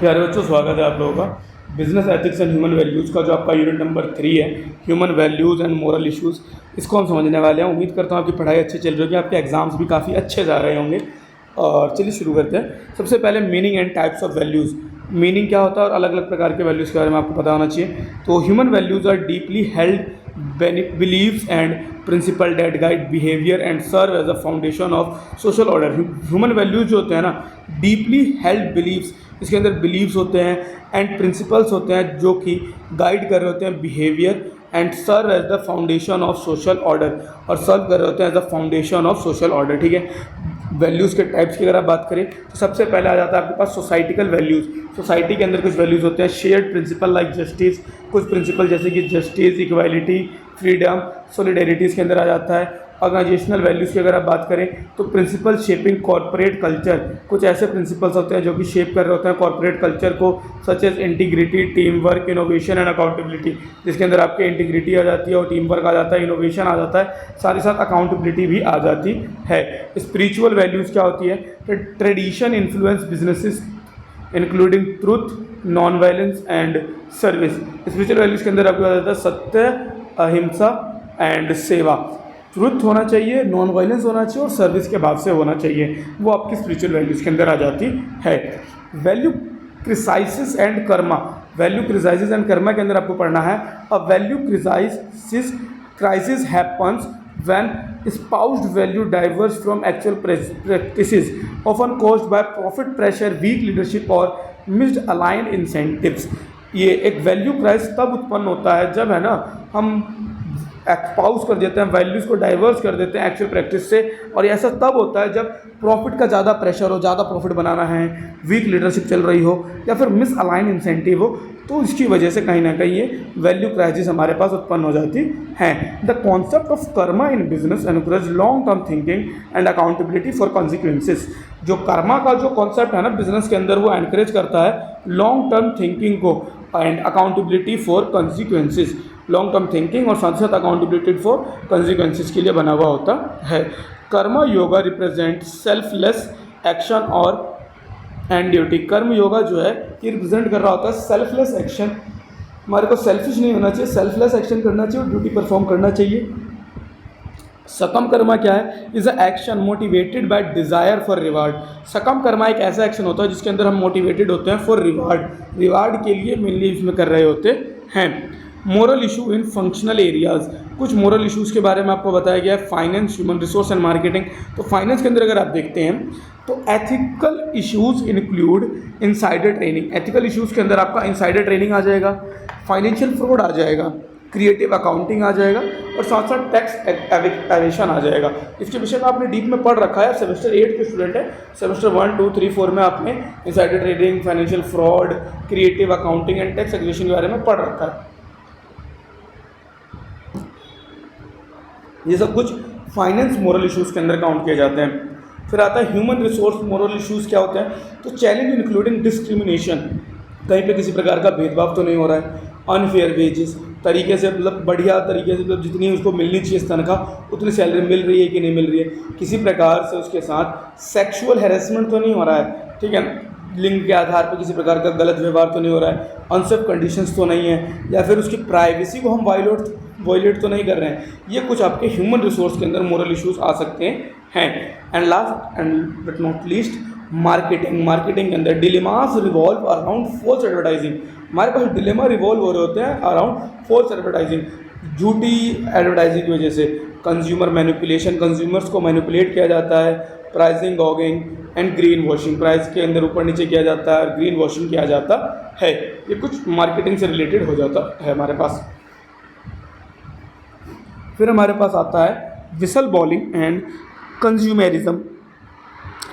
प्यारे बच्चों, स्वागत है आप लोगों का business ethics and human values का जो आपका यूनिट नंबर 3 है, human values and moral issues. इसको हम समझने वाले हैं। उम्मीद करता हूँ आपकी पढ़ाई अच्छी चल रही होगी, आपके एग्जाम्स भी काफ़ी अच्छे जा रहे होंगे। और चलिए शुरू करते हैं। सबसे पहले meaning and types of values. Meaning क्या होता है और अलग अलग प्रकार के वैल्यूज़ के बारे में आपको पता होना चाहिए। तो human values are deeply held beliefs and principle that guide behavior and serve as a foundation of social order। Human values जो होते हैं ना, डीपली हेल्ड बिलीव्स, इसके अंदर बिलीव्स होते हैं एंड प्रिंसिपल्स होते हैं जो कि गाइड कर रहे होते हैं behaviour and serve as the foundation of social order, और सर्व कर रहे होते हैं as the foundation of social order. ठीक है। वैल्यूज़ के टाइप्स की अगर आप बात करें तो सबसे पहले आ जाता है आपके पास सोसाइटिकल वैल्यूज़। सोसाइटी के अंदर कुछ वैल्यूज़ होते हैं शेयर्ड प्रिंसिपल लाइक जस्टिस, कुछ प्रिंसिपल जैसे कि जस्टिस, इक्वालिटी, फ्रीडम, सॉलिडेरिटी इसके अंदर आ जाता है। ऑर्गेनाइजेशनल वैल्यूज़ की अगर आप बात करें तो प्रिंसिपल शेपिंग कॉर्पोरेट कल्चर, कुछ ऐसे प्रिंसिपल्स होते हैं जो कि शेप कर रहे होते हैं कॉर्पोरेट कल्चर को, such as integrity, team work, innovation and accountability, जिसके अंदर आपके इंटीग्रिटी आ जाती है और टीम वर्क आ जाता है, इनोवेशन आ जाता है, साथ ही साथ अकाउंटेबिलिटी भी आ जाती है। स्पिरिचुअल वैल्यूज़ क्या होती है? Tradition influence businesses including truth, non violence and service. Spiritual values के अंदर आपको आ जाता है सत्य, अहिंसा एंड सेवा। ट्रुथ होना चाहिए, नॉन वायलेंस होना चाहिए और सर्विस के भाव से होना चाहिए, वो आपकी स्पिरिचुअल वैल्यूज़ के अंदर आ जाती है। Value crisis and karma. Value crisis and karma के अंदर आपको पढ़ना है अ value crisis happens when espoused value diverge from actual practices, often caused by profit pressure, weak leadership or misaligned incentives। ये एक वैल्यू क्राइसिस तब उत्पन्न होता है जब है ना हम एक्सपाउज कर देते हैं, वैल्यूज़ को डाइवर्स कर देते हैं एक्चुअल प्रैक्टिस से, और ऐसा तब होता है जब प्रॉफिट का ज़्यादा प्रेशर हो, ज़्यादा प्रॉफिट बनाना है, वीक लीडरशिप चल रही हो या फिर मिस अलाइन इंसेंटिव हो, तो इसकी वजह से कहीं ना कहीं ये वैल्यू क्राइसिस हमारे पास उत्पन्न हो जाती है। The concept of Karma in business encourage long term thinking and accountability for consequences. जो कर्मा का जो कॉन्सेप्ट है ना बिजनेस के अंदर, वो एनकरेज करता है लॉन्ग टर्म थिंकिंग को and accountability for consequences. Long term thinking और साथ साथ अकाउंटेबिलिटी फॉर कॉन्सिक्वेंसेस के लिए बना हुआ होता है। Karma yoga represent selfless action और एंड ड्यूटी। कर्म योगा जो है ये रिप्रेजेंट कर रहा होता है सेल्फलेस एक्शन। हमारे को सेल्फिश नहीं होना चाहिए, सेल्फलेस एक्शन करना चाहिए और ड्यूटी परफॉर्म करना चाहिए। सकम कर्मा क्या है? Is a action motivated by desire for reward. सकम कर्मा एक ऐसा एक्शन होता है जिसके अंदर हम मोटिवेटेड होते हैं फॉर रिवार्ड, रिवार्ड के लिए मेनली इसमें कर रहे होते हैं। Moral issue in functional areas. कुछ मोरल इश्यूज़ के बारे में आपको बताया गया है। Finance, human resource and marketing. तो फाइनेंस के अंदर अगर आप देखते हैं तो ethical issues include insider training. Ethical issues के अंदर आपका इनसाइडर ट्रेनिंग आ जाएगा, फाइनेंशियल फ्रॉड आ जाएगा, क्रिएटिव अकाउंटिंग आ जाएगा और साथ साथ टैक्स एवेशन आ जाएगा। इसके विषय में आपने डीप में पढ़ रखा है, सेमेस्टर 8 के स्टूडेंट है, सेमेस्टर 1, 2, 3, 4 में आपने insider trading, financial fraud, creative accounting and tax aviation के बारे में पढ़ रखा है। ये सब कुछ फाइनेंस मोरल इश्यूज़ के अंदर काउंट किए जाते हैं। फिर आता है ह्यूमन रिसोर्स मोरल इश्यूज़। क्या होते हैं? तो चैलेंज इंक्लूडिंग डिस्क्रिमिनेशन, कहीं पे किसी प्रकार का भेदभाव तो नहीं हो रहा है, अनफेयर वेजेस, तरीके से मतलब बढ़िया तरीके से मतलब जितनी उसको मिलनी चाहिए इस तनख्वाह उतनी सैलरी मिल रही है कि नहीं मिल रही है, किसी प्रकार से उसके साथ सेक्सुअल हैरेसमेंट तो नहीं हो रहा है, ठीक है, लिंग के आधार पर किसी प्रकार का गलत व्यवहार तो नहीं हो रहा है, अनसेफ कंडीशंस तो नहीं है, या फिर उसकी प्राइवेसी को हम वायलेट तो नहीं कर रहे हैं। ये कुछ आपके ह्यूमन रिसोर्स के अंदर मोरल इश्यूज आ सकते हैं। And last and but not least marketing. Marketing के अंदर dilemmas revolve around false advertising. हमारे पास डिलेमा रिवॉल्व हो रहे होते हैं अराउंड फॉल्स एडवर्टाइजिंग, झूठी एडवर्टाइजिंग की वजह से कंज्यूमर मैनिपुलेशन, कंज्यूमर्स को मैनिपुलेट किया जाता है, pricing gouging and green washing, price के अंदर ऊपर नीचे किया जाता है, ग्रीन वॉशिंग किया जाता है। ये कुछ मार्केटिंग से रिलेटेड हो जाता है हमारे पास। फिर हमारे पास आता है विसल बॉलिंग एंड कंज्यूमरिज्म।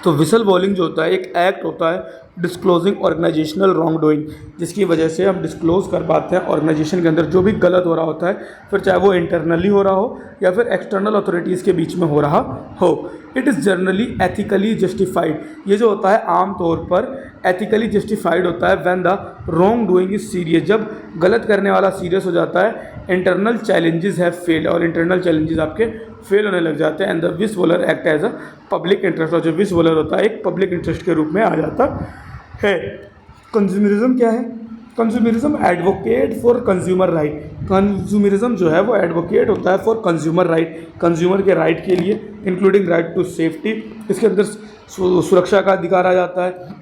तो विसल बॉलिंग जो होता है एक एक्ट होता है डिस्क्लोजिंग ऑर्गेनाइजेशनल रॉन्ग डूइंग, जिसकी वजह से हम डिस्क्लोज कर पाते हैं ऑर्गेनाइजेशन के अंदर जो भी गलत हो रहा होता है, फिर चाहे वो इंटरनली हो रहा हो या फिर एक्सटर्नल अथॉरिटीज़ के बीच में हो रहा हो। It is generally ethically justified. ये जो होता है आम तौर पर एथिकली जस्टिफाइड होता है when the wrongdoing is serious, जब गलत करने वाला सीरियस हो जाता है, इंटरनल चैलेंजेस हैव फेल्ड, और इंटरनल चैलेंजेस आपके फेल होने लग जाते हैं, and the whistleblower act as a public interest, और जो विसबलोअर होता है एक पब्लिक इंटरेस्ट के रूप में आ जाता है। कंज्यूमरिज्म क्या है? Consumerism advocate for consumer right. Consumerism जो है वो एडवोकेट होता है फॉर कंज्यूमर राइट, कंज्यूमर के राइट के लिए, इंक्लूडिंग राइट टू सेफ्टी। इसके अंदर सुरक्षा का अधिकार आ जाता है,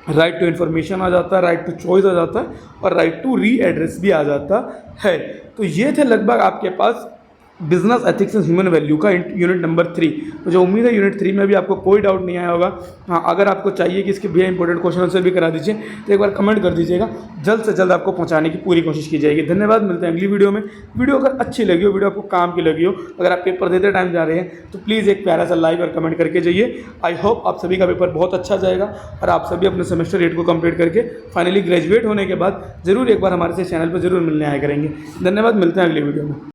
राइट टू इन्फॉर्मेशन आ जाता है, राइट टू चॉइस आ जाता है और राइट टू री एड्रेस भी आ जाता है। तो ये थे लगभग आपके पास business ethics and human value का यूनिट नंबर 3। मुझे उम्मीद है यूनिट 3 में भी आपको कोई डाउट नहीं आया होगा। हाँ, अगर आपको चाहिए कि इसके भैया इंपॉर्टेंट क्वेश्चन आंसर भी करा दीजिए तो एक बार कमेंट कर दीजिएगा, जल्द से जल्द आपको पहुंचाने की पूरी कोशिश की जाएगी। धन्यवाद, मिलते हैं अगली वीडियो में। वीडियो अगर अच्छी लगी हो, वीडियो आपको काम की लगी हो, अगर आप पेपर देते टाइम जा रहे हैं तो प्लीज़ एक प्यारा सा लाइक और कमेंट करके जाइए। आई होप आप सभी का पेपर बहुत अच्छा जाएगा और आप सभी अपने सेमेस्टर 8 को कंप्लीट करके फाइनली ग्रेजुएट होने के बाद ज़रूर एक बार हमारे से चैनल पर ज़रूर मिलने आया करेंगे। धन्यवाद, मिलते हैं अगली वीडियो में।